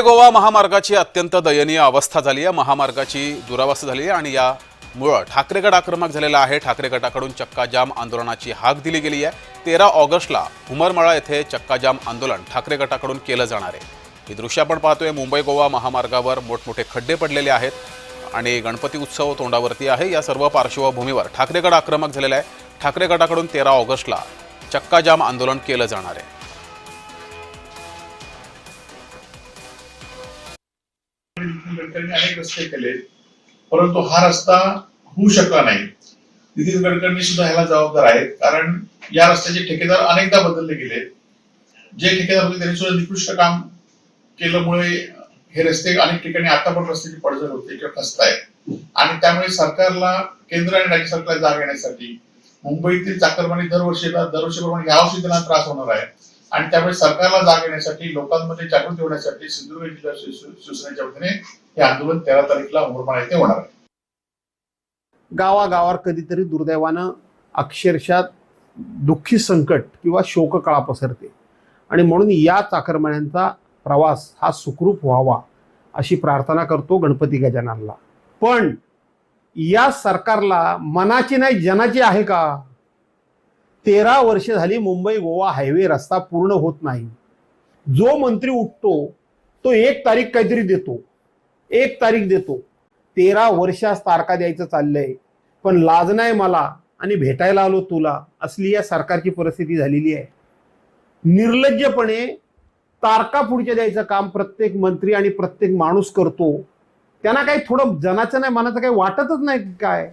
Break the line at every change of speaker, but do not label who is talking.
मुंबई गोवा महामार्गाची अत्यंत दयनीय अवस्था झाली आहे। महामार्गाची दुरावस्था झाली आहे आणि यामुळे ठाकरे गट आक्रमक झालेला आहे। ठाकरे गटाकडून चक्काजाम आंदोलनाची हाक दिली गेली आहे। 13 ऑगस्टला हुमरमाळा येथे चक्काजाम आंदोलन ठाकरे गटाकडून केलं जाणार आहे। ही दृश्य आपण पाहतोय। मुंबई गोवा महामार्गावर मोठमोठे खड्डे पडलेले आहेत आणि गणपती उत्सव तोंडावरती आहे। या सर्व पार्श्वभूमीवर ठाकरे गट आक्रमक झालेला आहे। ठाकरे गटाकडून 13 ऑगस्टला चक्काजाम आंदोलन केलं जाणार आहे।
नितीन गडकरींनी अनेक रस्ते केले, परंतु हा रस्ता होऊ शकला नाही। नितीन गडकरी सुद्धा ह्याला जबाबदार आहेत, कारण या रस्त्याचे ठेकेदार अनेकदा बदलले गेले। जे ठेकेदार होते त्यांनी सुद्धा निकृष्ट काम केल्यामुळे हे रस्ते अनेक ठिकाणी आता पण रस्त्याची पडझड होते किंवा खचतायत आणि त्यामुळे सरकारला, केंद्र आणि राज्य सरकारला जाग येण्यासाठी मुंबईतील चाकरमानी दरवर्षीप्रमाणे यावर्षी त्यांना त्रास होणार आहे आणि त्यामुळे सरकारला जाग येण्यासाठी, लोकांमध्ये जागृती होण्यासाठी सिंधुदुर्ग जिल्हा शिवसेनेच्या वतीने हे आंदोलन 13 तारखेला हुमरमाळा येथे होणार आहे।
गावागावावर कधीतरी दुर्दैवानं अक्षरशः दुःखी संकट किंवा शोककळा पसरते आणि म्हणून या चाकरमान्यांचा प्रवास हा सुखरूप व्हावा अशी प्रार्थना करतो गणपती गजाननला। पण या सरकारला मनाची नाही जनाची आहे का? 13 वर्ष झाली मुंबई गोवा हायवे रस्ता पूर्ण होत नाही। जो मंत्री उठतो तो 1 तारीख काहीतरी देतो, 1 तारीख देतो। 13 वर्षास तारखा द्यायचं चाललंय, पण लाज नाही मला आणि भेटायला आलो तुला, असली या सरकारची परिस्थिती झालेली आहे। निर्लज्जपणे तारखा पुढच्या द्यायचं काम प्रत्येक मंत्री आणि प्रत्येक माणूस करतो। त्यांना काही थोडं जनाचं नाही मनाचं काही वाटतच नाही काय?